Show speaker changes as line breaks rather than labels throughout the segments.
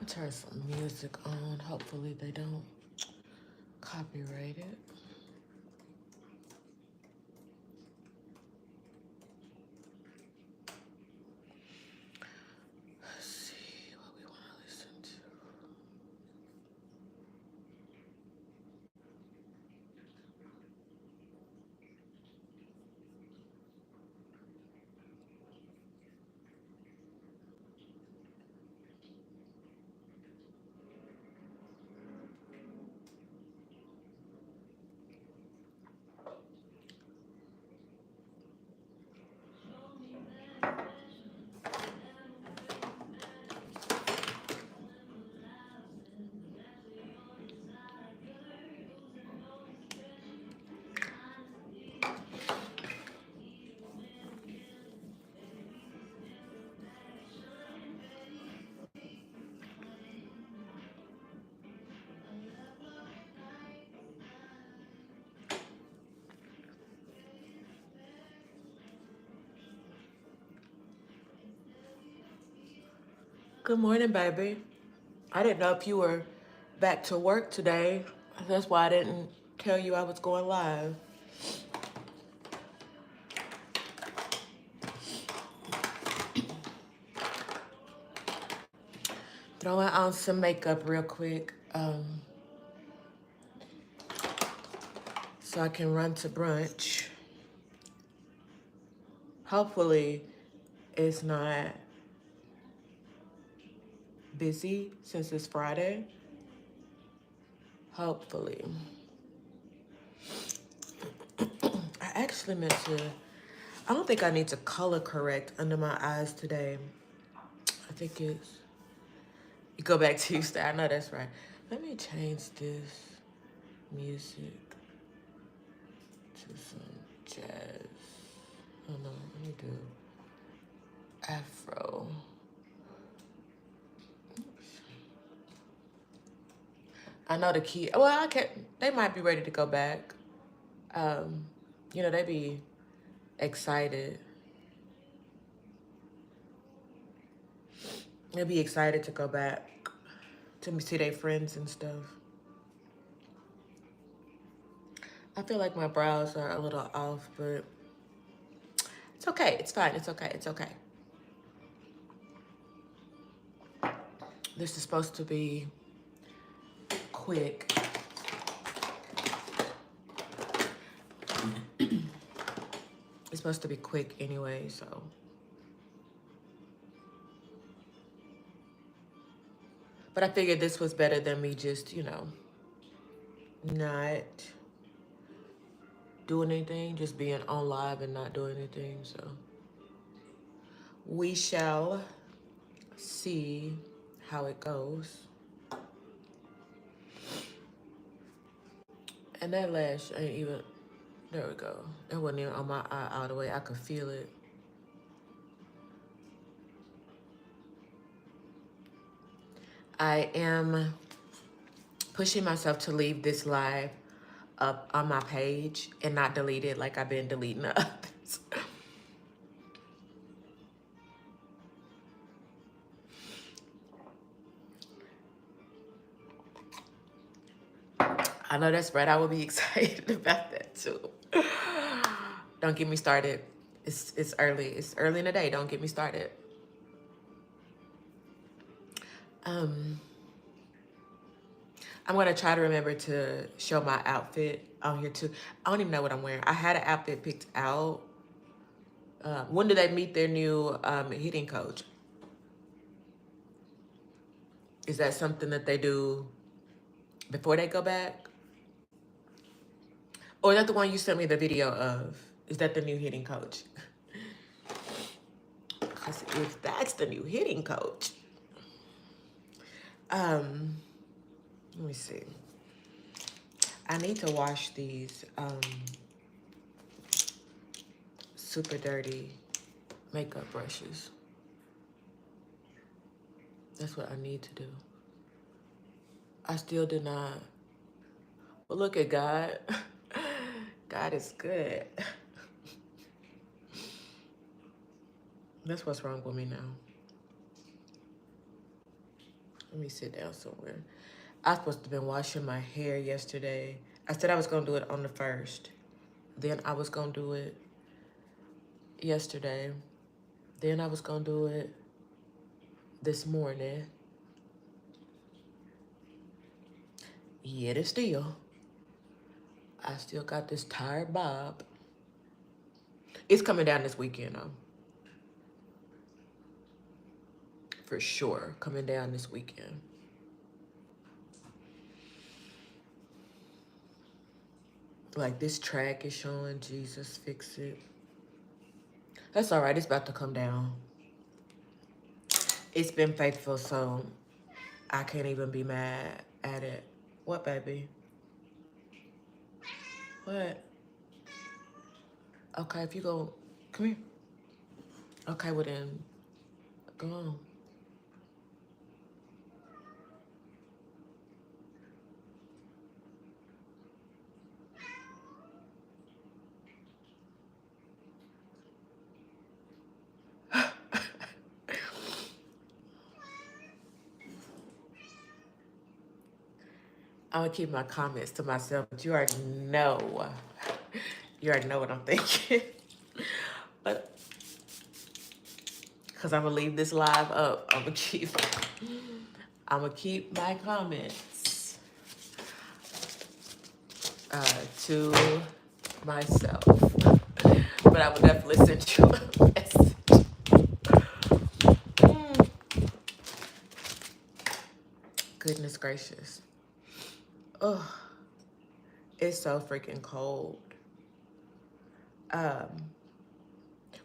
Turn some music on. Hopefully they don't copyright it. Let's see what we want to listen to. Good morning, baby. I didn't know if you were back to work today. That's why I didn't tell you I was going live. Throwing on some makeup real quick so I can run to brunch. Hopefully it's not busy since it's Friday. Hopefully. I actually meant to, I don't think I need to color correct under my eyes today. I think it's, you go back Tuesday. I know that's right. Let me change this music to some jazz. Oh no, let me do Afro. I know the key. Well, I can't. They might be ready to go back. You know, they be excited. They be excited to go back to see their friends and stuff. I feel like my brows are a little off, but it's okay. It's fine. It's okay. It's okay. This is supposed to be quick. It's supposed to be quick anyway, so. But I figured this was better than me just, you know, not doing anything, just being on live and not doing anything, so. We shall see how it goes. And that lash ain't even, there we go. It wasn't even on my eye all the way. I could feel it. I am pushing myself to leave this live up on my page and not delete it like I've been deleting the others. I know that's right. I will be excited about that too. Don't get me started. It's early. It's early in the day. Don't get me started. Um, I'm gonna try to remember to show my outfit on here too. I don't even know what I'm wearing. I had an outfit picked out. When do they meet their new hitting coach? Is that something that they do before they go back? Or is that the one you sent me the video of? Is that the new hitting coach? Because if that's the new hitting coach, let me see. I need to wash these super dirty makeup brushes. That's what I need to do. I still did not. But look at God. God is good. That's what's wrong with me now. Let me sit down somewhere. I was supposed to have been washing my hair yesterday. I said I was going to do it on the 1st. Then I was going to do it yesterday. Then I was going to do it this morning. Yet it's still. I still got this tired bob. It's coming down this weekend, though. For sure, coming down this weekend. Like this track is showing Jesus fix it. That's all right. It's about to come down. It's been faithful, so I can't even be mad at it. What, baby? What? Okay, if you go, come here. Okay, well then, go on. I'm gonna keep my comments to myself, but you already know. You already know what I'm thinking. But, because I'm gonna leave this live up, I'm gonna keep my comments to myself. But I will definitely send you a message. Goodness gracious. Oh, it's so freaking cold.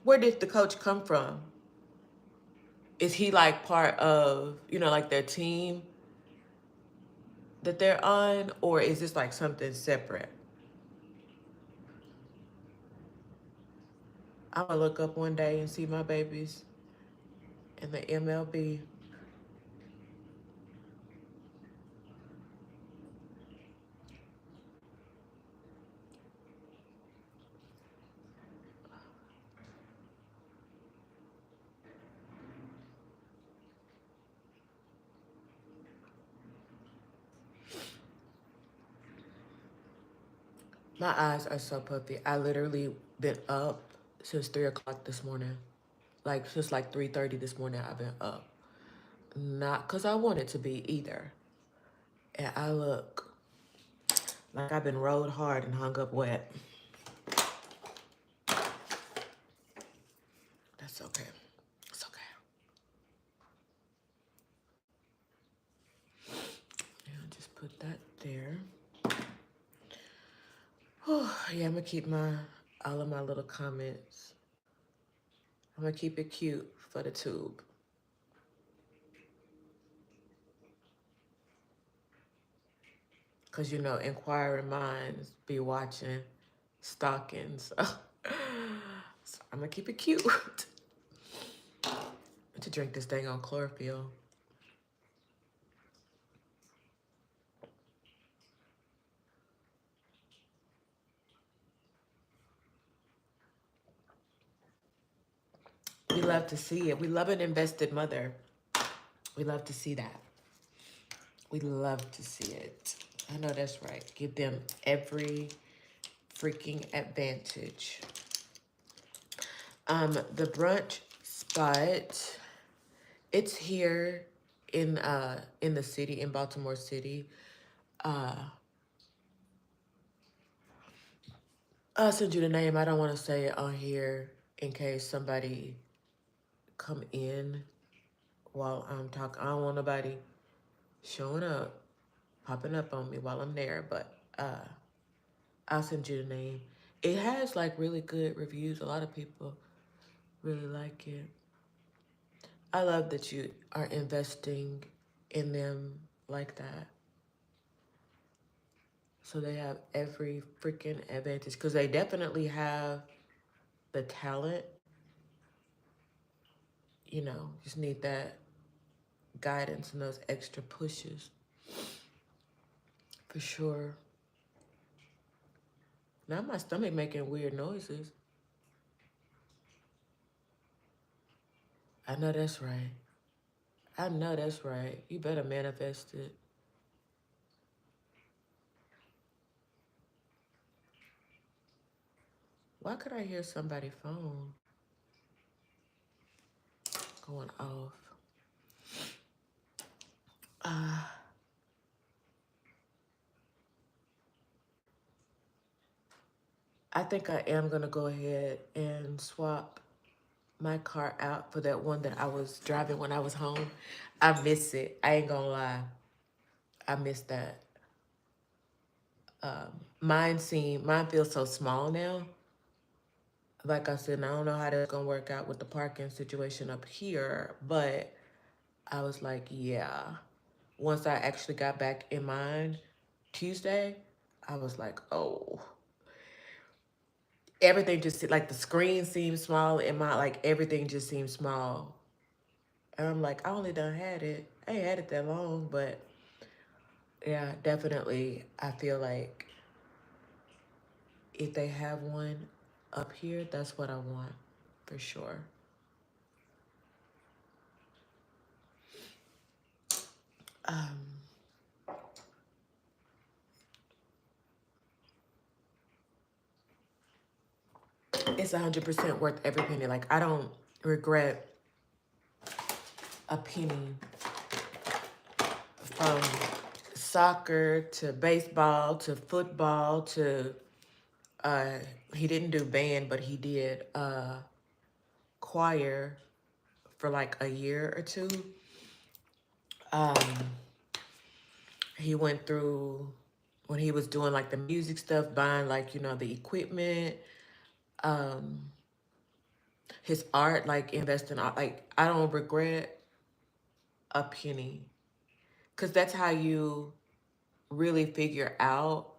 Where did the coach come from? Is he like part of, like their team that they're on? Or is this like something separate? I'm gonna look up one day and see my babies in the MLB. My eyes are so puffy. I literally been up since 3 o'clock this morning. Like since like 3:30 this morning, I've been up. Not because I wanted to be either. And I look like I've been rolled hard and hung up wet. That's okay. It's okay. Yeah, just put that there. Yeah, I'm gonna keep all of my little comments. I'm gonna keep it cute for the tube. Cause inquiring minds be watching, stalking. So I'm gonna keep it cute. To drink this dang on chlorophyll. love to see it. We love an invested mother. We love to see that. We love to see it. I know that's right. Give them every freaking advantage. The brunch spot, it's here in the city, in Baltimore City. Uh I'll send you the name. I don't want to say it on here in case somebody come in while I'm talking. I don't want nobody showing up, popping up on me while I'm there, but I'll send you the name. It has like really good reviews. A lot of people really like it. I love that you are investing in them like that. So they have every freaking advantage because they definitely have the talent. You know, just need that guidance and those extra pushes for sure. Now my stomach making weird noises. I know that's right. I know that's right. You better manifest it. Why could I hear somebody's phone going off? Uh, I think I am gonna go ahead and swap my car out for that one that I was driving when I was home. I miss it. I ain't gonna lie. I miss that. Mine feels so small now. Like I said, I don't know how that's gonna work out with the parking situation up here, but I was like, yeah. Once I actually got back in mine Tuesday, I was like, oh, everything just like the screen seemed small and my like everything just seemed small. And I'm like, I only done had it. I ain't had it that long, but yeah, definitely. I feel like if they have one up here, that's what I want for sure. Um, it's 100% worth every penny. Like I don't regret a penny from soccer to baseball to football to uh he didn't do band, but he did choir for like a year or two. Um he went through when he was doing like the music stuff, buying like, you know, the equipment, um, his art, like investing art. Like I don't regret a penny. Cause that's how you really figure out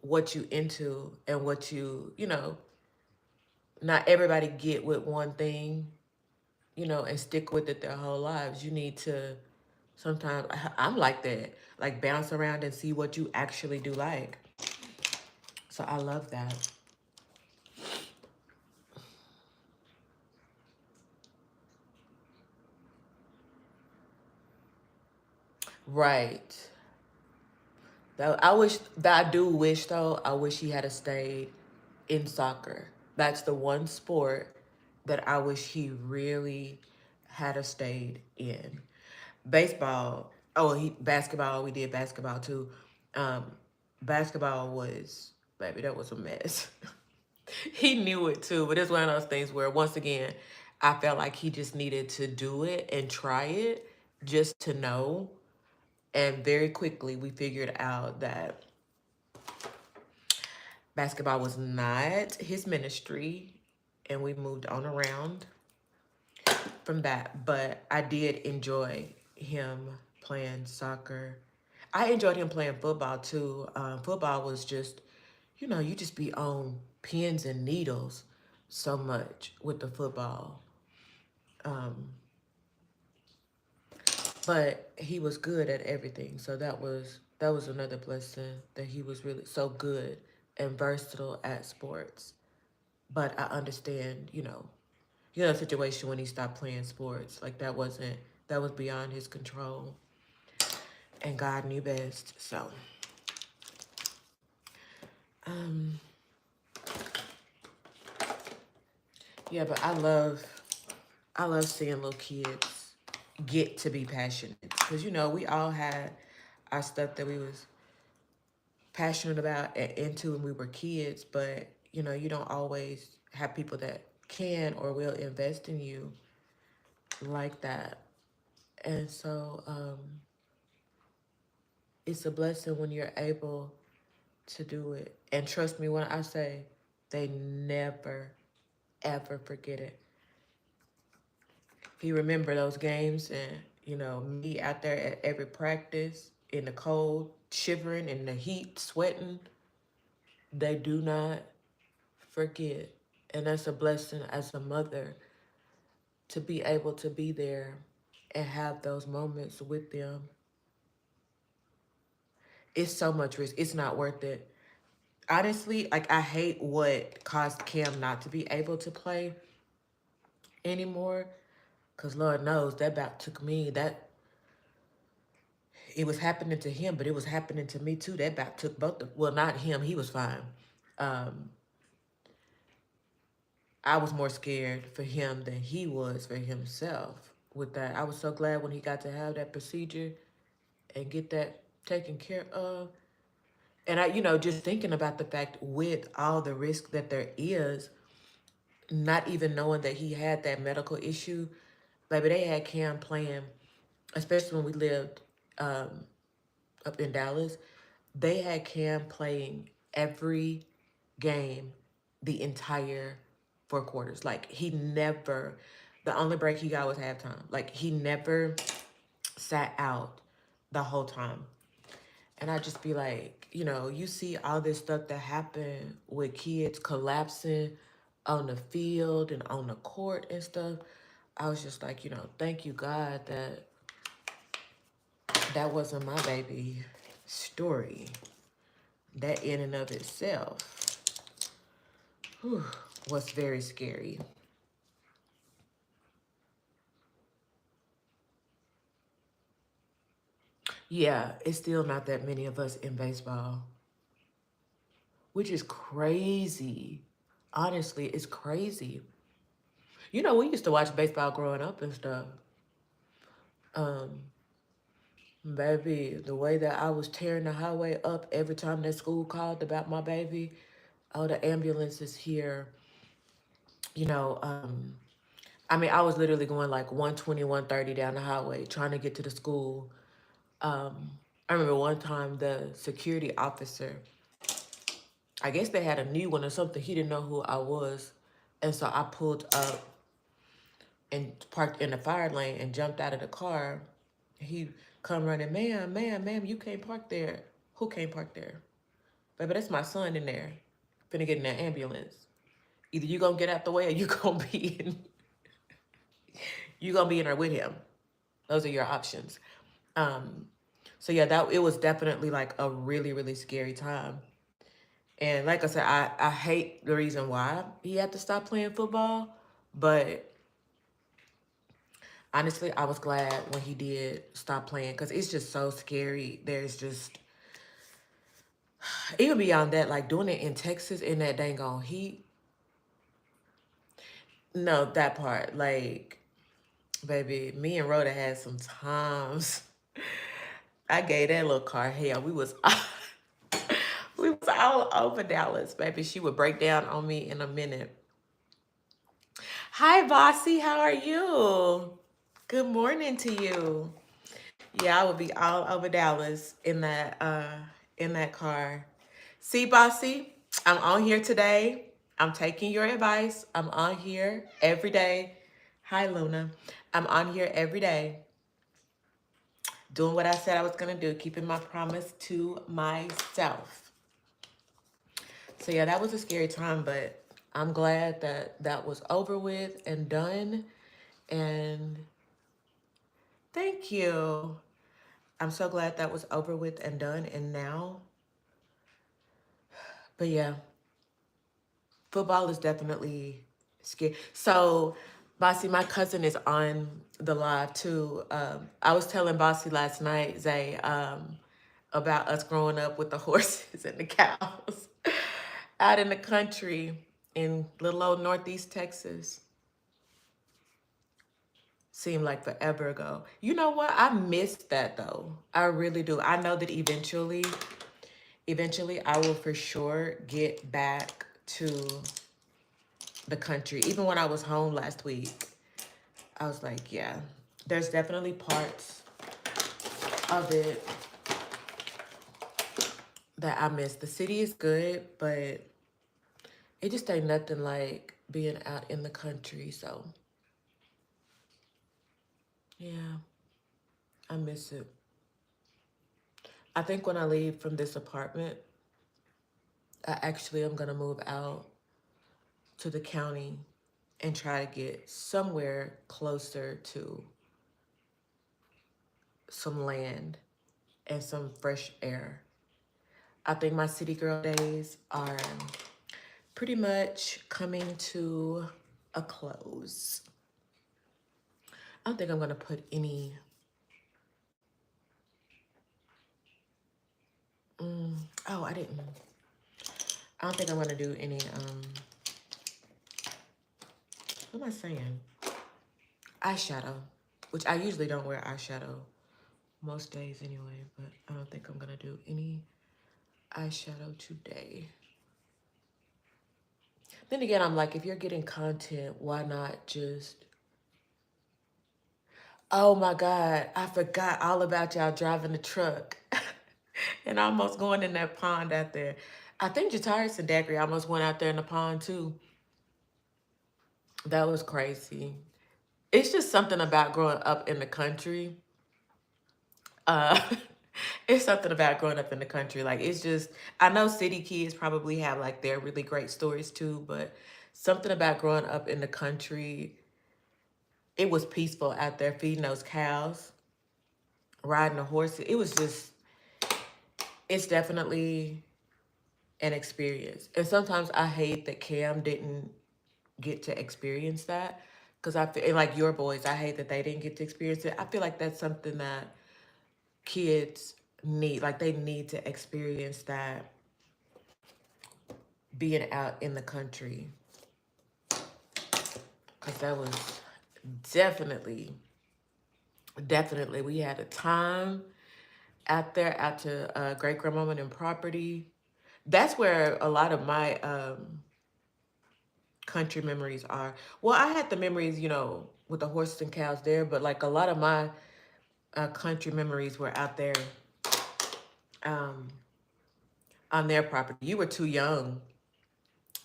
what you into and what you know, not everybody get with one thing, you know, and stick with it their whole lives. You need to sometimes, I'm like that, like bounce around and see what you actually do like. So I love that. Right. I wish that I do wish though, I wish he had a stayed in soccer. That's the one sport that I wish he really had a stayed in. Baseball, oh he basketball, we did basketball too. Um, basketball was, baby, that was a mess. He knew it too, but it's one of those things where once again, I felt like he just needed to do it and try it just to know. And very quickly we figured out that basketball was not his ministry and we moved on around from that. But I did enjoy him playing soccer. I enjoyed him playing football too. Football was just, you know, you just be on pins and needles so much with the football. Um, but he was good at everything. So that was another blessing that he was really so good and versatile at sports. But I understand, you know, situation when he stopped playing sports. Like that was beyond his control. And God knew best. So, um, yeah, but I love seeing little kids get to be passionate. Because, we all had our stuff that we was passionate about and into when we were kids, but, you don't always have people that can or will invest in you like that. And so it's a blessing when you're able to do it. And trust me when I say they never, ever forget it. If you remember those games and, me out there at every practice in the cold, shivering in the heat, sweating, they do not forget. And that's a blessing as a mother to be able to be there and have those moments with them. It's so much risk. It's not worth it. Honestly, like I hate what caused Cam not to be able to play anymore. Cause Lord knows that about took me. That it was happening to him, but it was happening to me too. That about took both of, well, not him, he was fine. Um, I was more scared for him than he was for himself with that. I was so glad when he got to have that procedure and get that taken care of. And I, just thinking about the fact with all the risk that there is, not even knowing that he had that medical issue, baby, they had Cam playing, especially when we lived up in Dallas. They had Cam playing every game the entire 4 quarters. Like he never, the only break he got was halftime. Like he never sat out the whole time. And I just be like, you see all this stuff that happened with kids collapsing on the field and on the court and stuff. I was just like, thank you, God, that that wasn't my baby story. That in and of itself was very scary. Yeah, it's still not that many of us in baseball, which is crazy. Honestly, it's crazy. We used to watch baseball growing up and stuff. Um, Baby, the way that I was tearing the highway up every time that school called about my baby, oh, the ambulance is here. You know, um, I mean, I was literally going like 120, 130 down the highway trying to get to the school. I remember one time the security officer, I guess they had a new one or something. He didn't know who I was. And so I pulled up and parked in the fire lane and jumped out of the car. He come running, ma'am, you can't park there. Who can't park there? Baby, that's my son in there. Finna get in that ambulance. Either you gonna get out the way or you gonna be in there with him. Those are your options. Um, so yeah, that it was definitely like a really, really scary time. And like I said, I hate the reason why he had to stop playing football. But honestly, I was glad when he did stop playing because it's just so scary. There's just, even beyond that, like doing it in Texas in that dang on heat. No, that part. Like, baby, me and Rhoda had some times. I gave that little car hell. We was all over Dallas, baby. She would break down on me in a minute. Hi, Bossy. How are you? Good morning to you. Yeah, I would be all over Dallas in that car. See, Bossy, I'm on here today. I'm taking your advice. I'm on here every day. Hi, Luna. I'm on here every day doing what I said I was going to do, keeping my promise to myself. So yeah, that was a scary time, but I'm glad that that was over with and done. And thank you. I'm so glad that was over with and done. And now, but yeah, football is definitely scary. So Bossy, my cousin is on the live too. I was telling Bossy last night, Zay, about us growing up with the horses and the cows out in the country in little old Northeast Texas. Seemed like forever ago. You know what? I missed that though. I really do. I know that eventually I will for sure get back to the country. Even when I was home last week, I was like, yeah, there's definitely parts of it that I miss. The city is good, but it just ain't nothing like being out in the country. So yeah, I miss it. I think when I leave from this apartment, I actually am gonna move out to the county and try to get somewhere closer to some land and some fresh air. I think my city girl days are pretty much coming to a close. I don't think I'm gonna put any. Oh, I didn't. I don't think I'm gonna do any. What am I saying? Eyeshadow, which I usually don't wear eyeshadow most days anyway, but I don't think I'm gonna do any eyeshadow today. Then again, I'm like, if you're getting content, why not just... Oh my God, I forgot all about y'all driving the truck and almost going in that pond out there. I think Jatarius and Dacry almost went out there in the pond too. That was crazy. It's just something about growing up in the country. Uh, it's something about growing up in the country. Like, it's just, I know city kids probably have like their really great stories too, but something about growing up in the country, it was peaceful out there feeding those cows, riding the horses. It was just, it's definitely an experience. And sometimes I hate that Cam didn't get to experience that, because I feel like your boys, I hate that they didn't get to experience it. I feel like that's something that kids need. Like, they need to experience that, being out in the country, because that was definitely we had a time out there, out to great grandmama and property. That's where a lot of my country memories are. Well, I had the memories, you know, with the horses and cows there, but like a lot of my country memories were out there um, on their property. You were too young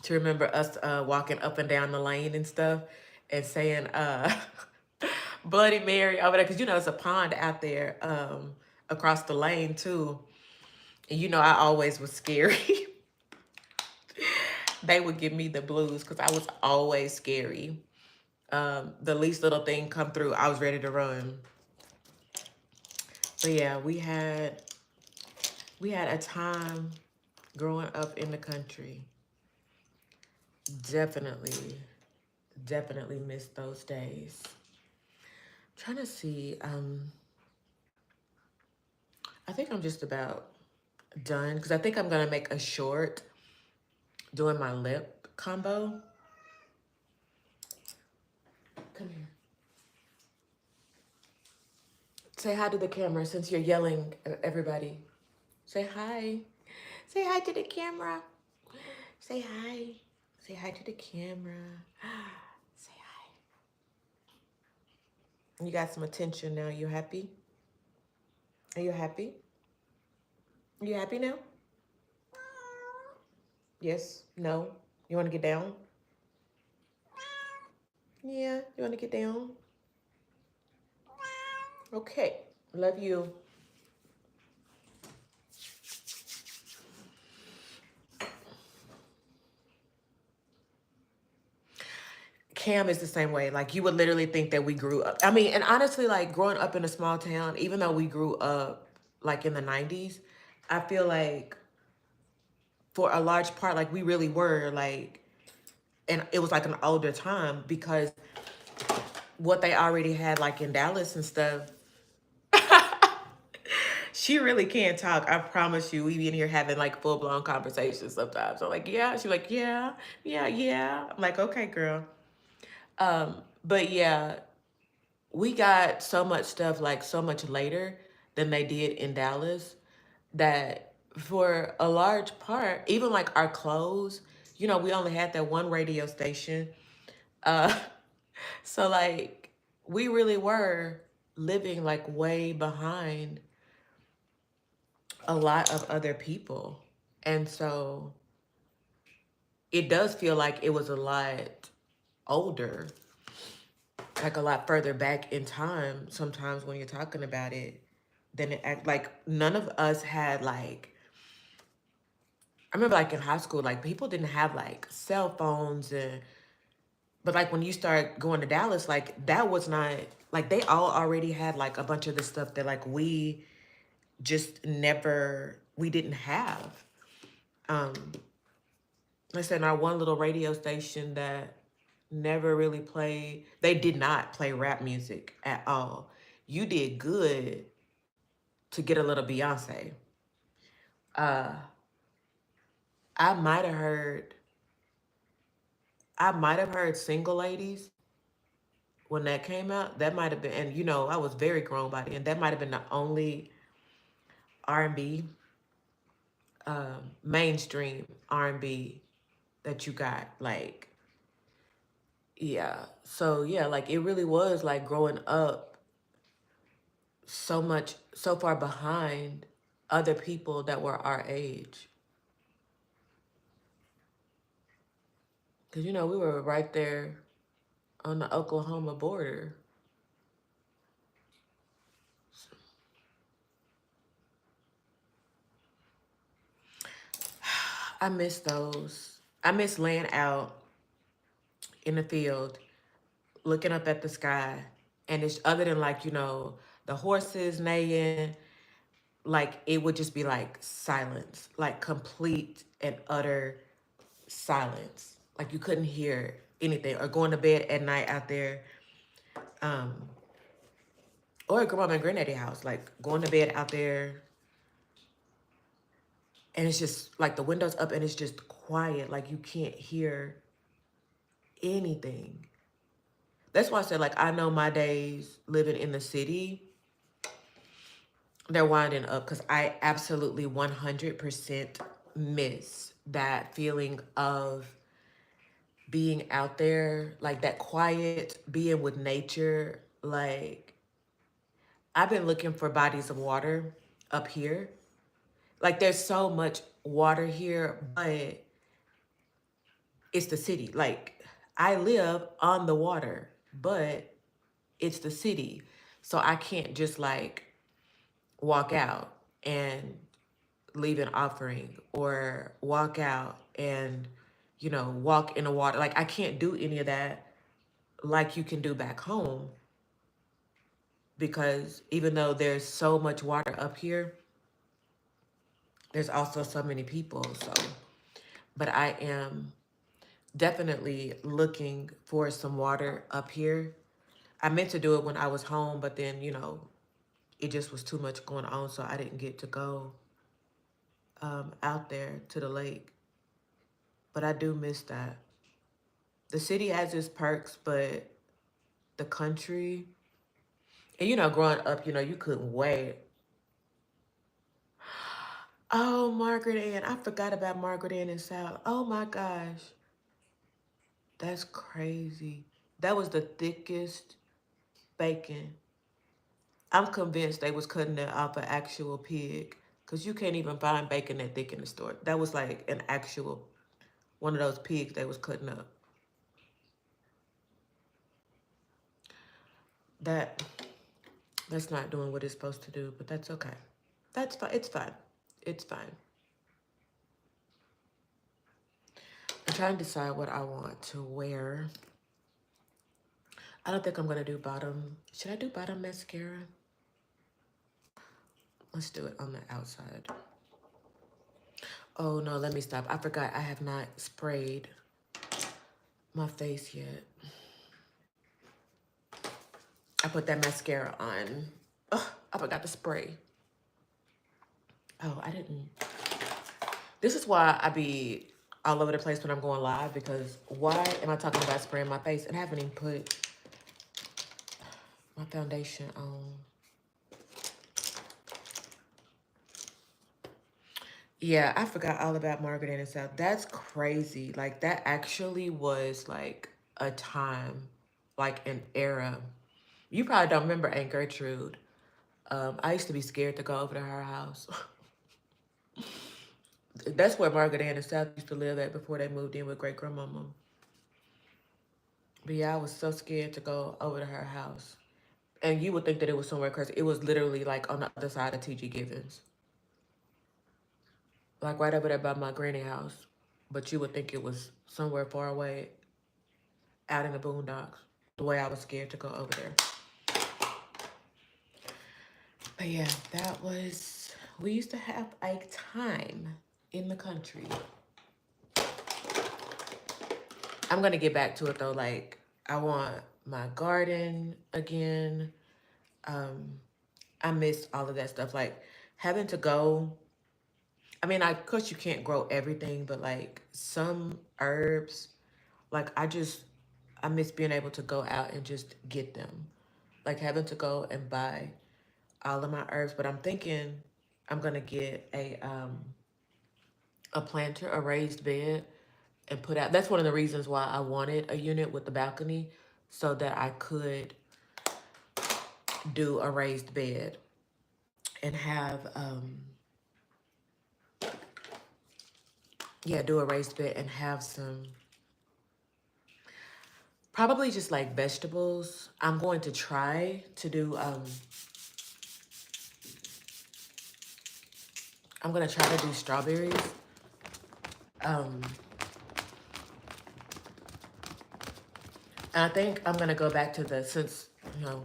to remember us walking up and down the lane and stuff and saying Bloody Mary over there, because you know it's a pond out there across the lane too. And you know I always was scary. They would give me the blues because I was always scary. The least little thing come through, I was ready to run. But yeah, we had a time growing up in the country. Definitely missed those days. Trying to see, I think I'm just about done, because I think I'm gonna make a short doing my lip combo. Come here. Say hi to the camera since you're yelling at everybody. Say hi. Say hi to the camera. Say hi. Say hi to the camera. Say hi. You got some attention now. You happy? Are you happy? Are you happy now? Yes? No? You want to get down? Yeah. You want to get down? Okay. Love you. Cam is the same way. Like, you would literally think that we grew up. I mean, and honestly, like, growing up in a small town, even though we grew up like in the 90s, I feel like for a large part, like, we really were like, and it was like an older time, because what they already had like in Dallas and stuff. She really can't talk. I promise you, we be in here having like full blown conversations sometimes. I'm like, yeah. She's like, yeah, yeah, yeah. I'm like, okay, girl. But yeah, we got so much stuff like so much later than they did in Dallas that for a large part, even like our clothes, you know, we only had that one radio station. Uh, so like we really were living like way behind a lot of other people. And so it does feel like it was a lot older, like a lot further back in time sometimes when you're talking about it than it act like none of us had like I remember like in high school, like people didn't have like cell phones and but like when you start going to Dallas, like that was not like they all already had like a bunch of the stuff that like we just never we didn't have. Um like I said, in our one little radio station that never really played, they did not play rap music at all. You did good to get a little Beyonce. Uh, I might have heard, I might have heard "Single Ladies" when that came out. That might have been, and you know, I was very grown by then. That might have been the only R&B, mainstream R&B that you got. Like, yeah. So yeah, like it really was like growing up so much, so far behind other people that were our age. Cause you know we were right there on the Oklahoma border. I miss those. I miss laying out in the field, looking up at the sky, and it's other than like you know the horses neighing, like it would just be like silence, like complete and utter silence. Like you couldn't hear anything, or going to bed at night out there, um, or at grandma and granddaddy house, like going to bed out there, and it's just like the windows up, and it's just quiet, like you can't hear anything. That's why I said, like, I know my days living in the city, they're winding up because I absolutely 100% miss that feeling of being out there, like that quiet, being with nature. Like, I've been looking for bodies of water up here. Like, there's so much water here, but it's the city. Like, I live on the water, but it's the city. So I can't just like walk out and leave an offering or walk out and, you know, walk in the water. Like I can't do any of that like you can do back home because even though there's so much water up here, there's also so many people. So, but I am definitely looking for some water up here. I meant to do it when I was home, but then, you know, it just was too much going on. So I didn't get to go out there to the lake. But I do miss that. The city has its perks, but the country, and you know, growing up, you know, you couldn't wait. Oh, Margaret Ann. I forgot about Margaret Ann and Sal. Oh my gosh. That's crazy. That was the thickest bacon. I'm convinced they was cutting it off an actual pig. Cause you can't even find bacon that thick in the store. That was like an actual one of those pigs they was cutting up. That that's not doing what it's supposed to do, but that's okay. That's fine. It's fine. It's fine. I'm trying to decide what I want to wear. I don't think I'm gonna do bottom. Should I do bottom mascara? Let's do it on the outside. Oh no, let me stop. I forgot I have not sprayed my face yet. I put that mascara on. Ugh, I forgot to spray. Oh, I didn't. This is why I be all over the place when I'm going live, because why am I talking about spraying my face and I haven't even put my foundation on? Yeah, I forgot all about Margaret Ann and South. That's crazy. Like, that actually was like a time, like an era. You probably don't remember Aunt Gertrude. I used to be scared to go over to her house. That's where Margaret Ann and South used to live at before they moved in with great grandmama. But yeah, I was so scared to go over to her house. And you would think that it was somewhere crazy. It was literally like on the other side of TG Givens. Like right over there by my granny house. But you would think it was somewhere far away out in the boondocks. The way I was scared to go over there. But yeah, that was, we used to have a time in the country. I'm gonna get back to it though. Like, I want my garden again. I miss all of that stuff. Like, having to go, I mean, of course you can't grow everything, but like some herbs, like I miss being able to go out and just get them. Like having to go and buy all of my herbs. But I'm thinking I'm gonna get a planter, a raised bed, and put out. That's one of the reasons why I wanted a unit with the balcony, so that I could do a raised bed and have yeah, do a raised bed and have some, probably just like vegetables. I'm going to try to do I'm gonna try to do strawberries. Um and I think I'm gonna go back to the, since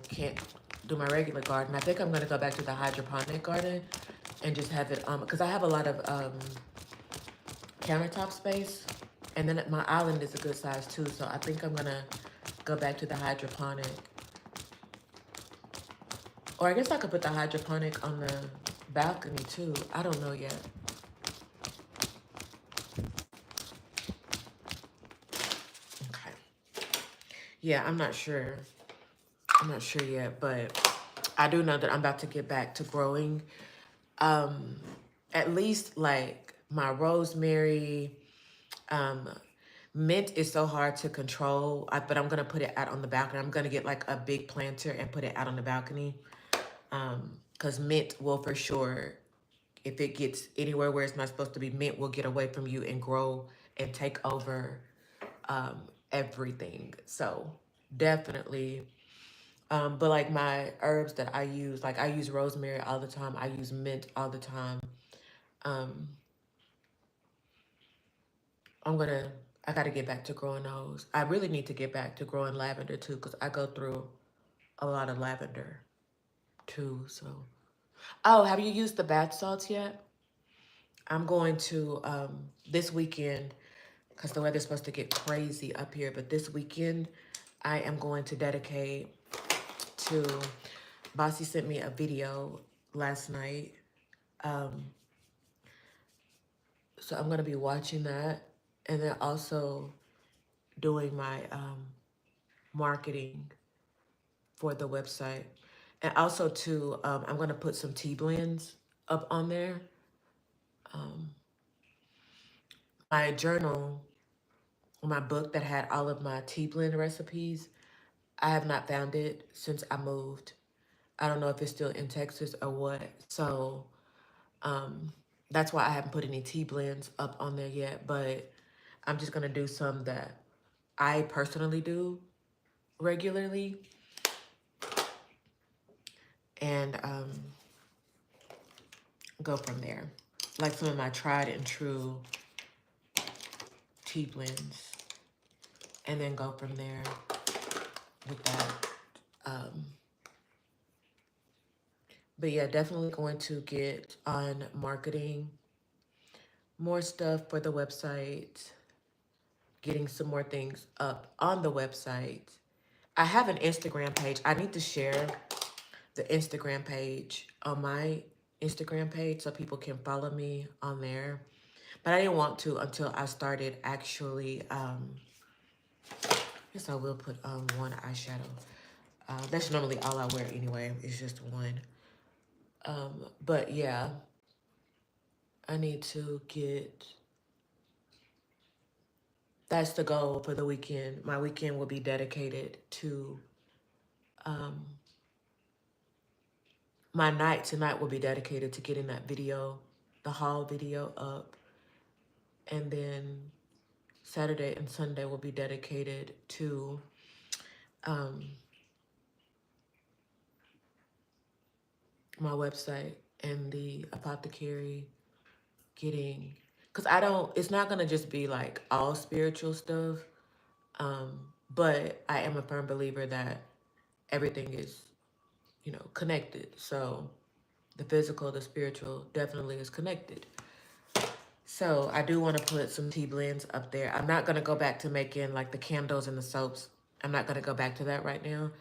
can't do my regular garden, I think I'm gonna go back to the hydroponic garden and just have it because I have a lot of countertop space, and then my island is a good size too, so I think I'm gonna go back to the hydroponic. Or I guess I could put the hydroponic on the balcony too. I don't know yet. Okay. Yeah, I'm not sure. I'm not sure yet, but I do know that I'm about to get back to growing at least like my rosemary. Mint is so hard to control, but I'm gonna put it out on the balcony. I'm gonna get like a big planter and put it out on the balcony. Because mint will for sure, if it gets anywhere where it's not supposed to be, mint will get away from you and grow and take over everything. So definitely. But like my herbs that I use, like I use rosemary all the time. I use mint all the time. Um, I gotta get back to growing those. I really need to get back to growing lavender too, because I go through a lot of lavender too. So, oh, have you used the bath salts yet? I'm going to this weekend, because the weather's supposed to get crazy up here, but this weekend I am going to dedicate to, Bossy sent me a video last night. So I'm going to be watching that, and then also doing my marketing for the website. And also too, I'm going to put some tea blends up on there. My journal, my book that had all of my tea blend recipes, I have not found it since I moved. I don't know if it's still in Texas or what. So that's why I haven't put any tea blends up on there yet. But I'm just going to do some that I personally do regularly. And go from there. Like some of my tried and true tea blends. And then go from there with that. But yeah, definitely going to get on marketing more stuff for the website, getting some more things up on the website. I have an Instagram page. I need to share the Instagram page on my Instagram page so people can follow me on there. But I didn't want to until I started actually, I guess I will put one eyeshadow. That's normally all I wear anyway. It's just one. But yeah, I need to get, that's the goal for the weekend. My weekend will be dedicated to, um, my night tonight will be dedicated to getting that video, the haul video up. And then Saturday and Sunday will be dedicated to um, my website and the apothecary getting, because I don't, it's not going to just be like all spiritual stuff, but I am a firm believer that everything is, you know, connected. So the physical, the spiritual definitely is connected. So I do want to put some tea blends up there. I'm not going to go back to making like the candles and the soaps. I'm not going to go back to that right now.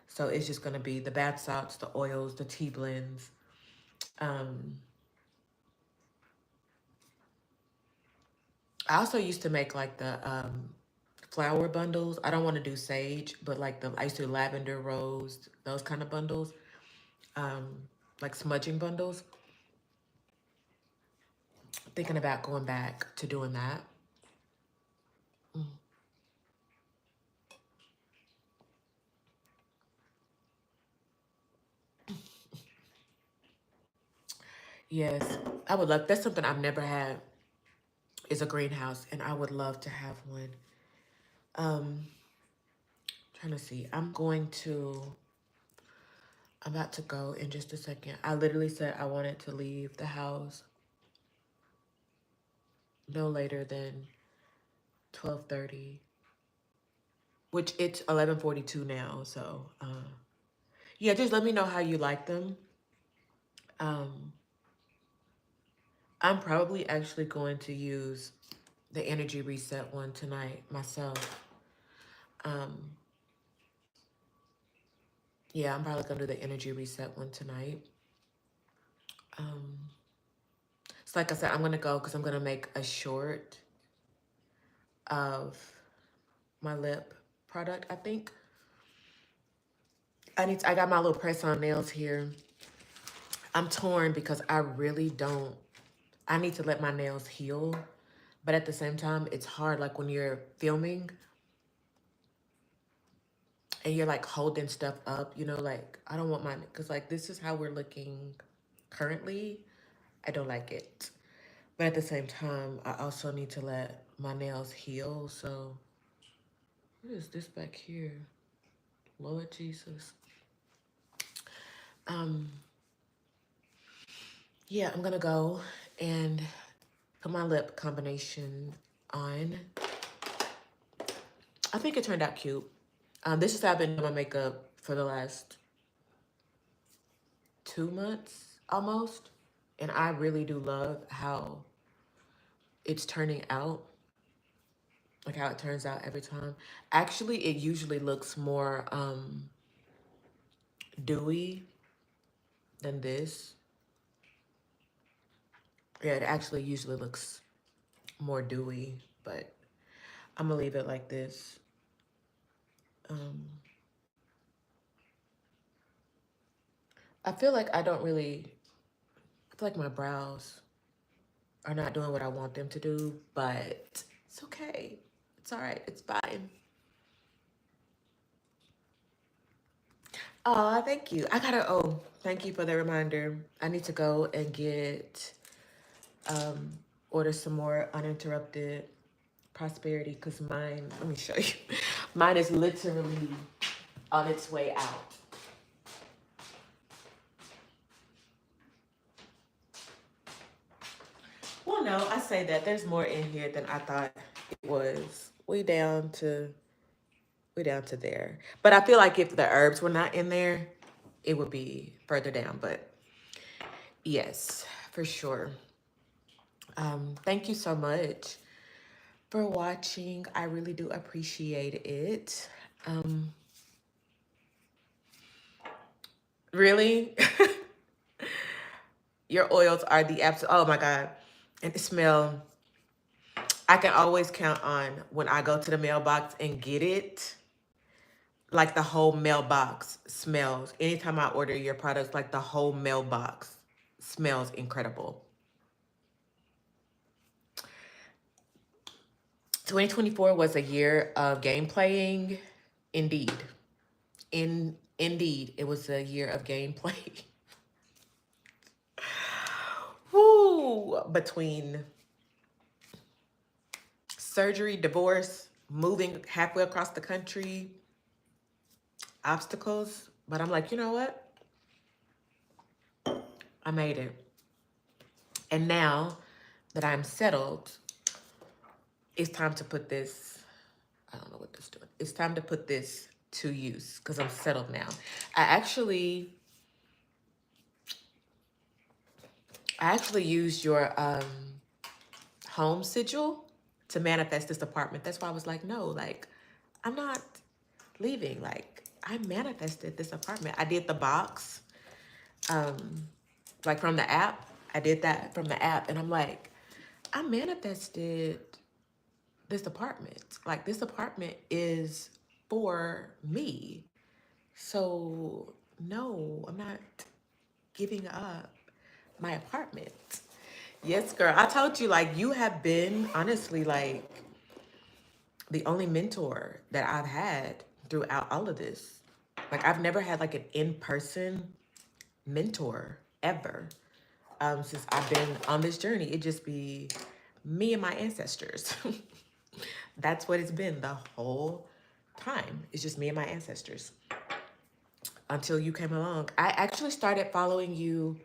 So it's just going to be the bath salts, the oils, the tea blends. I also used to make like the flower bundles. I don't want to do sage, but like I used to do lavender, rose, those kind of bundles. Um, like smudging bundles. Thinking about going back to doing that. Yes, I would love, that's something I've never had, is a greenhouse, and I would love to have one. Um, Trying to see. I'm about to go in just a second. I literally said I wanted to leave the house no later than 12:30, which it's 11:42 now. So, yeah, just let me know how you like them. Um, I'm probably actually going to use the energy reset one tonight myself. Um, yeah, I'm probably gonna do the energy reset one tonight. Um, so like I said, I'm gonna go because I'm gonna make a short of my lip product. I think I got my little press on nails here. I'm torn because I really don't, I need to let my nails heal. But at the same time, it's hard. Like when you're filming and you're like holding stuff up, you know, like I don't want my, because like this is how we're looking currently. I don't like it. But at the same time, I also need to let my nails heal. So what is this back here? Lord Jesus. Um, yeah, I'm gonna go and put my lip combination on. I think it turned out cute. This is how I've been doing my makeup for the last 2 months almost. And I really do love how it's turning out, like how it turns out every time. Actually, it usually looks more dewy than this. Yeah, it actually usually looks more dewy, but I'm gonna leave it like this. I feel like I feel like my brows are not doing what I want them to do, but it's okay. It's all right. It's fine. Oh, thank you. Thank you for the reminder. I need to go and order some more uninterrupted prosperity because mine, let me show you. Mine is literally on its way out. Well, no, I say that there's more in here than I thought it was. We down to there. But I feel like if the herbs were not in there, it would be further down. But yes, for sure. Thank you so much for watching. I really do appreciate it. Really? Your oils are the absolute, oh my God. And it smell, I can always count on when I go to the mailbox and get it, like the whole mailbox smells. Anytime I order your products, like the whole mailbox smells incredible. 2024 was a year of game playing. Indeed. Indeed, it was a year of gameplay. Woo! Between surgery, divorce, moving halfway across the country, obstacles. But I'm like, you know what? I made it. And now that I'm settled, it's time to put this, I don't know what this is doing. It's time to put this to use because I'm settled now. I actually used your home sigil to manifest this apartment. That's why I was like, no, like, I'm not leaving. Like, I manifested this apartment. I did the box, like from the app. I did that from the app. And I'm like, I manifested this apartment. Like, this apartment is for me. So, no, I'm not giving up my apartment. Yes, girl. I told you, like, you have been honestly like the only mentor that I've had throughout all of this. Like, I've never had like an in-person mentor ever. Since I've been on this journey. It just be me and my ancestors. That's what it's been the whole time. It's just me and my ancestors until you came along. I actually started following you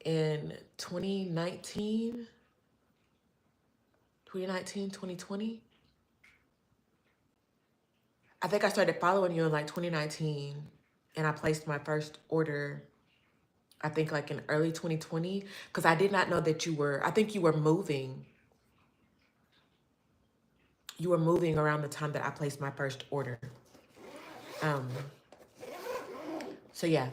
in 2019, 2020. I think I started following you in like 2019 and I placed my first order, I think like in early 2020, because I did not know that I think you were moving. You were moving around the time that I placed my first order. Um, so yeah.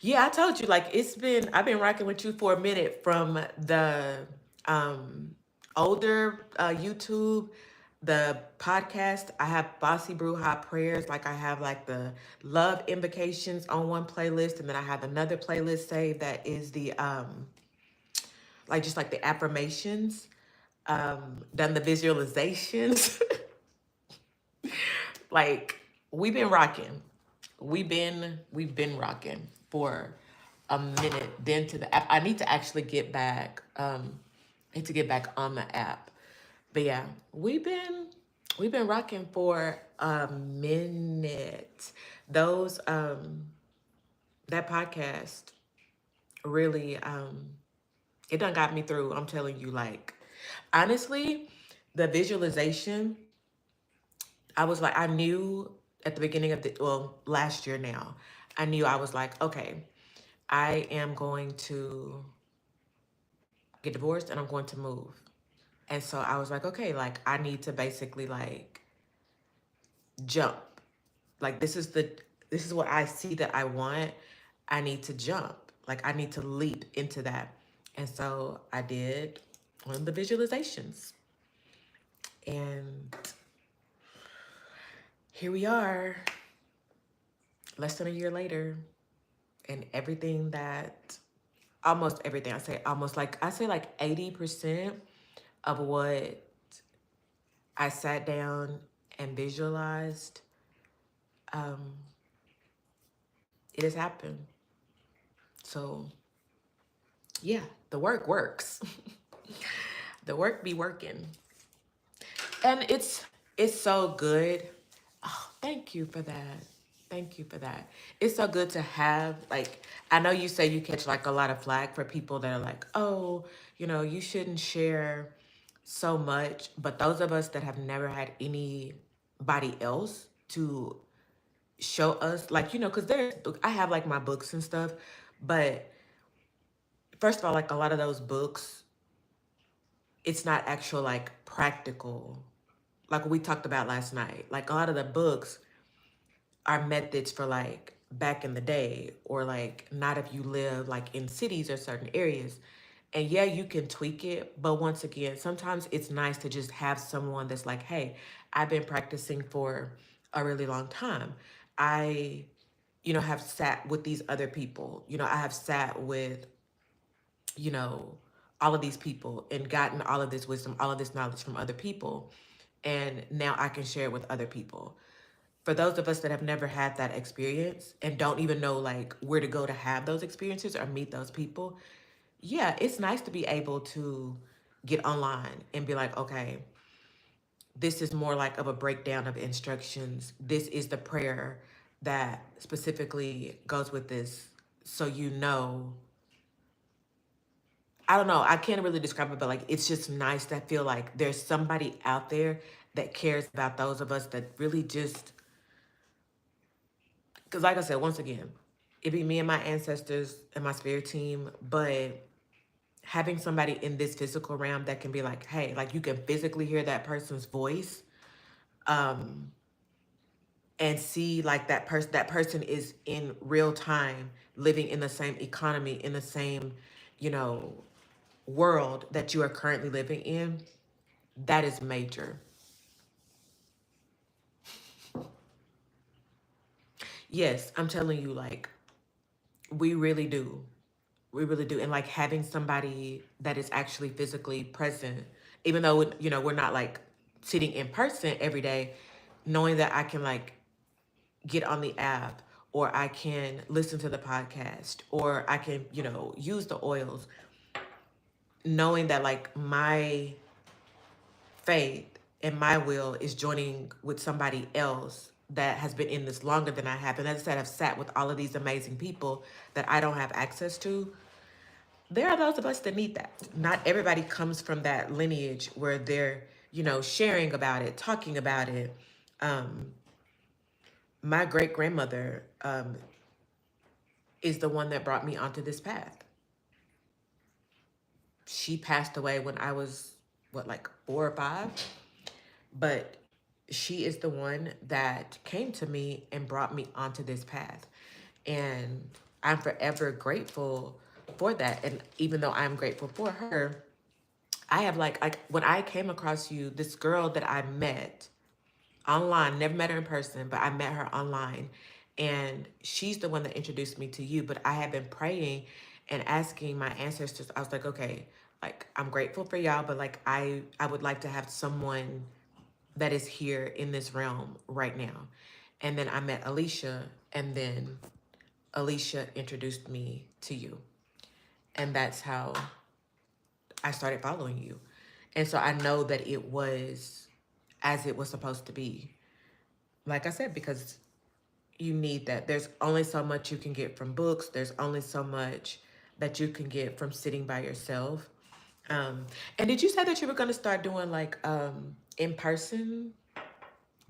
Yeah, I told you, like, I've been rocking with you for a minute from the older YouTube, the podcast. I have Bossy Brew Hot Prayers. Like, I have like the love invocations on one playlist, and then I have another playlist saved that is the like just like the affirmations, done the visualizations. Like, we've been rocking. We've been rocking for a minute. Then to the app. I need to actually get back. I need to get back on the app. But yeah, we've been rocking for a minute. Those that podcast really it done got me through. I'm telling you, like, honestly, the visualization, I was like, I knew at the beginning of last year now, I knew I was like, okay, I am going to get divorced and I'm going to move. And so I was like, okay, like, I need to basically like jump. Like, this is what I see that I want. I need to jump. Like, I need to leap into that. And so I did one of the visualizations. And here we are, less than a year later, and almost everything, I say like 80% of what I sat down and visualized, it has happened. So yeah, the work works. The work be working. And it's so good. Oh, thank you for that. Thank you for that. It's so good to have, like, I know you say you catch like a lot of flack for people that are like, oh, you shouldn't share so much. But those of us that have never had anybody else to show us, like, because I have like my books and stuff, but first of all, like a lot of those books, it's not actual like practical, like we talked about last night. Like a lot of the books, are methods for like back in the day, or like not if you live like in cities or certain areas. And yeah, you can tweak it, but once again, sometimes it's nice to just have someone that's like, hey, I've been practicing for a really long time. I, have sat with these other people. I have sat with, you know, all of these people and gotten all of this wisdom, all of this knowledge from other people. And now I can share it with other people. For those of us that have never had that experience and don't even know like where to go to have those experiences or meet those people, yeah, it's nice to be able to get online and be like, okay, this is more like of a breakdown of instructions. This is the prayer that specifically goes with this. So, I don't know, I can't really describe it, but like, it's just nice to feel like there's somebody out there that cares about those of us that really just, because like I said, once again, it'd be me and my ancestors and my spirit team, but having somebody in this physical realm that can be like, hey, like you can physically hear that person's voice, um, and see like that person is in real time living in the same economy, in the same, you know, world that you are currently living in. That is major. Yes, I'm telling you, like, we really do. We really do. And like having somebody that is actually physically present, even though, we're not like sitting in person every day, knowing that I can like get on the app, or I can listen to the podcast, or I can, use the oils, knowing that like my faith and my will is joining with somebody else that has been in this longer than I have. And as I said, I've sat with all of these amazing people that I don't have access to. There are those of us that need that. Not everybody comes from that lineage where they're, sharing about it, talking about it. Um, my great grandmother is the one that brought me onto this path. She passed away when I was, what, like 4 or 5? But she is the one that came to me and brought me onto this path. And I'm forever grateful for that. And even though I'm grateful for her, I have like when I came across you, this girl that I met online, never met her in person, but I met her online. And she's the one that introduced me to you. But I have been praying and asking my ancestors. I was like, okay, like I'm grateful for y'all, but like I would like to have someone that is here in this realm right now. And then I met Alicia, and then Alicia introduced me to you. And that's how I started following you. And so I know that it was as it was supposed to be. Like I said, because you need that. There's only so much you can get from books. There's only so much that you can get from sitting by yourself. Um, and did you say that you were going to start doing like in person?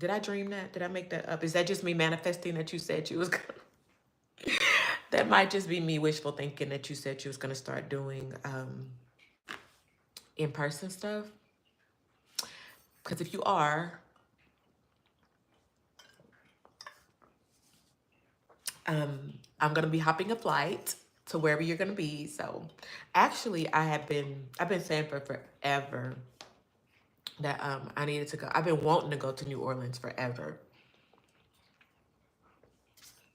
Did I dream that? Did I make that up? Is that just me manifesting that you said you was gonna? That might just be me wishful thinking that you said you was gonna start doing in person stuff. Because if you are, I'm gonna be hopping a flight to wherever you're gonna be. So, actually, I've been saying for forever that I needed to go. I've been wanting to go to New Orleans forever,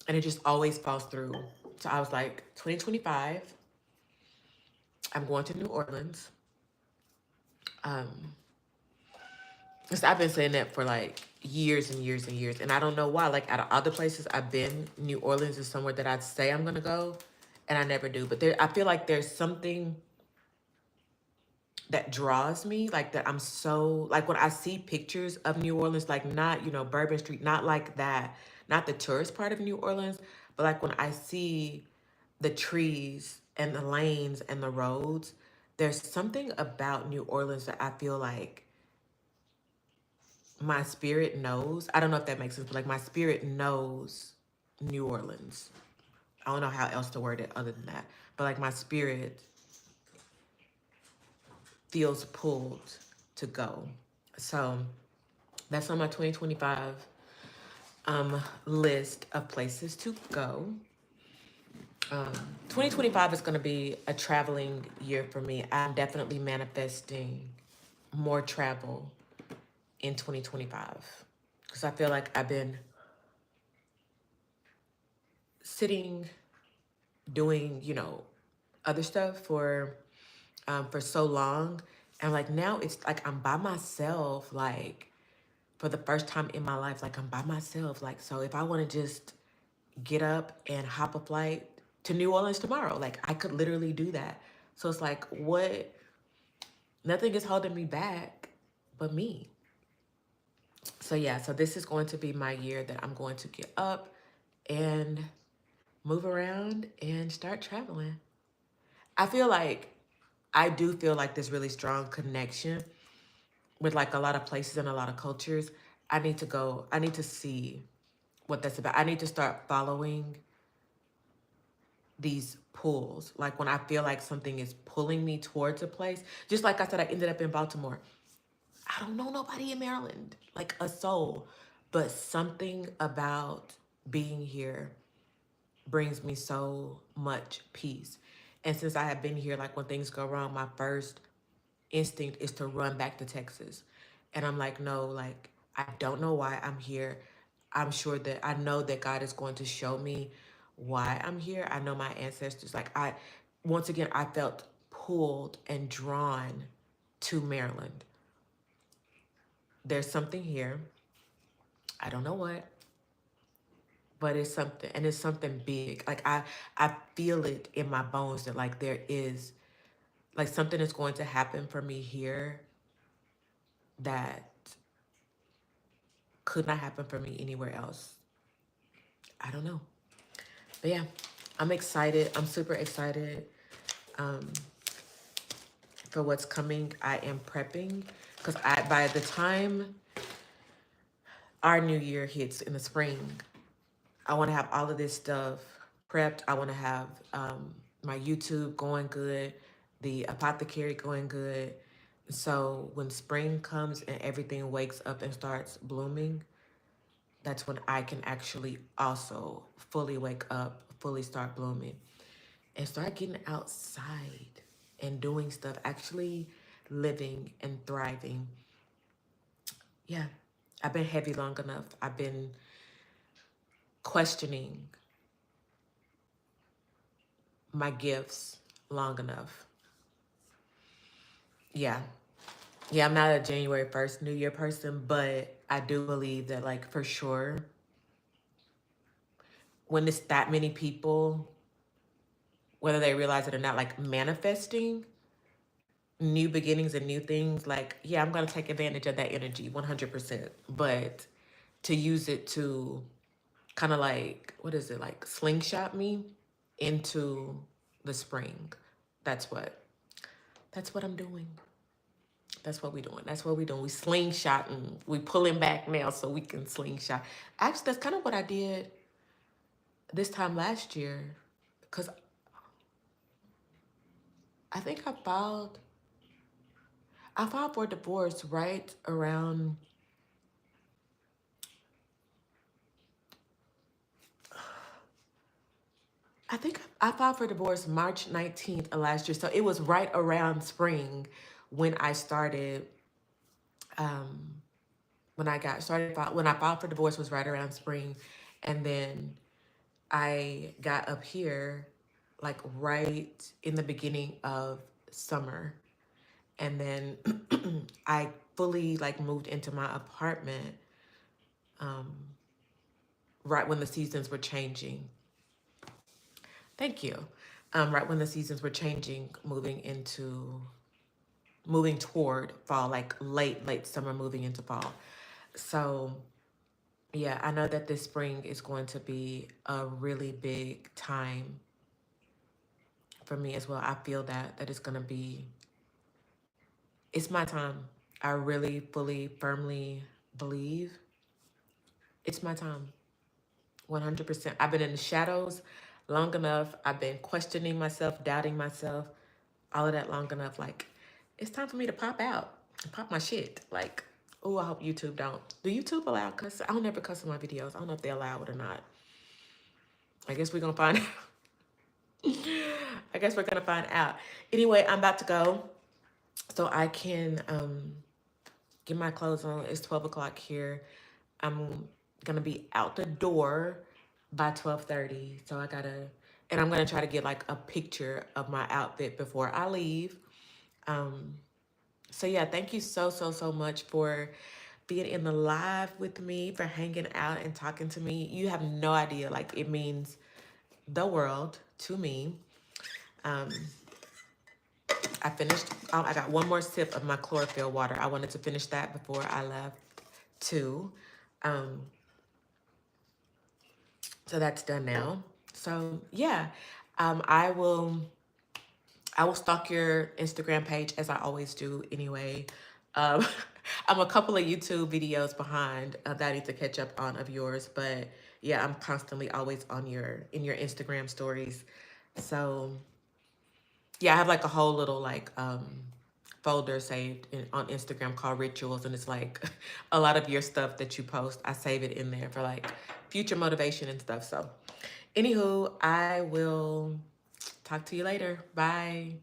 and it just always falls through. So I was like, 2025, I'm going to New Orleans. Um, Cause I've been saying that for like years and years and years. And I don't know why. Like out of other places I've been, New Orleans is somewhere that I'd say I'm gonna go. And I never do. But I feel like there's something that draws me. Like that I'm so like when I see pictures of New Orleans, like not, Bourbon Street, not like that, not the tourist part of New Orleans, but like when I see the trees and the lanes and the roads, there's something about New Orleans that I feel like my spirit knows. I don't know if that makes sense, but like my spirit knows New Orleans. I don't know how else to word it other than that. But like my spirit feels pulled to go. So that's on my 2025 list of places to go. 2025 is going to be a traveling year for me. I'm definitely manifesting more travel in 2025 because I feel like I've been sitting doing, other stuff for so long. And like now it's like I'm by myself, like for the first time in my life, like I'm by myself. Like, so if I want to just get up and hop a flight to New Orleans tomorrow, like I could literally do that. So it's like, nothing is holding me back but me. So yeah, so this is going to be my year that I'm going to get up and move around and start traveling. I do feel like this really strong connection with like a lot of places and a lot of cultures. I need to see what that's about. I need to start following these pulls. Like when I feel like something is pulling me towards a place, just like I said, I ended up in Baltimore. I don't know nobody in Maryland, like a soul, but something about being here brings me so much peace. And since I have been here, like when things go wrong, my first instinct is to run back to Texas. And I'm like, no, like, I don't know why I'm here. I'm sure that I know that God is going to show me why I'm here. I know my ancestors, once again, I felt pulled and drawn to Maryland. There's something here. I don't know what, but it's something, and it's something big. Like I feel it in my bones that like there is like something is going to happen for me here that could not happen for me anywhere else. I don't know. But yeah, I'm excited. I'm super excited um, for what's coming. I am prepping because by the time our new year hits in the spring, I want to have all of this stuff prepped. I want to have my YouTube going good, the apothecary going good. So when spring comes and everything wakes up and starts blooming, that's when I can actually also fully wake up, fully start blooming, and start getting outside and doing stuff, actually living and thriving. Yeah, I've been heavy long enough. I've been questioning my gifts long enough. Yeah. Yeah, I'm not a January 1st New Year person, but I do believe that, like, for sure, when it's that many people, whether they realize it or not, like manifesting new beginnings and new things, like, yeah, I'm going to take advantage of that energy 100%. But to use it to kind of like, what is it, like slingshot me into the spring. That's what, that's what I'm doing. That's what we doing. That's what we doing. We slingshotting. We pulling back now so we can slingshot. Actually, that's kind of what I did this time last year, because I think I filed for divorce right around, I think I filed for divorce March 19th of last year. So it was right around spring when I started, um, when I filed for divorce was right around spring. And then I got up here like right in the beginning of summer. And then I fully like moved into my apartment um, right when the seasons were changing. Thank you. Right when the seasons were changing, moving toward fall, like late summer, moving into fall. So yeah, I know that this spring is going to be a really big time for me as well. I feel that it's gonna be, it's my time. I really fully, firmly believe it's my time. 100%. I've been in the shadows long enough. I've been questioning myself, doubting myself, all of that long enough. Like, it's time for me to pop out and pop my shit. Like, Oh, I hope YouTube don't. Do YouTube allow cuss? I don't never cuss in my videos. I don't know if they allow it or not. I guess we're gonna find out. I guess we're gonna find out. Anyway, I'm about to go so I can get my clothes on. It's 12 o'clock here. I'm gonna be out the door by 12:30. So I gotta, and I'm gonna try to get like a picture of my outfit before I leave. Um, so yeah, thank you so much for being in the live with me, for hanging out and talking to me. You have no idea, like it means the world to me. Um, I finished, I got one more sip of my chlorophyll water. I wanted to finish that before I left too. Um, so that's done now. So yeah, um, I will, I will stalk your Instagram page as I always do anyway. Um, I'm a couple of YouTube videos behind that I need to catch up on of yours, but yeah, I'm constantly always on in your Instagram stories. So yeah, I have like a whole little like folder saved on Instagram called Rituals, and it's like a lot of your stuff that you post. I save it in there for like future motivation and stuff. So, anywho, I will talk to you later. Bye.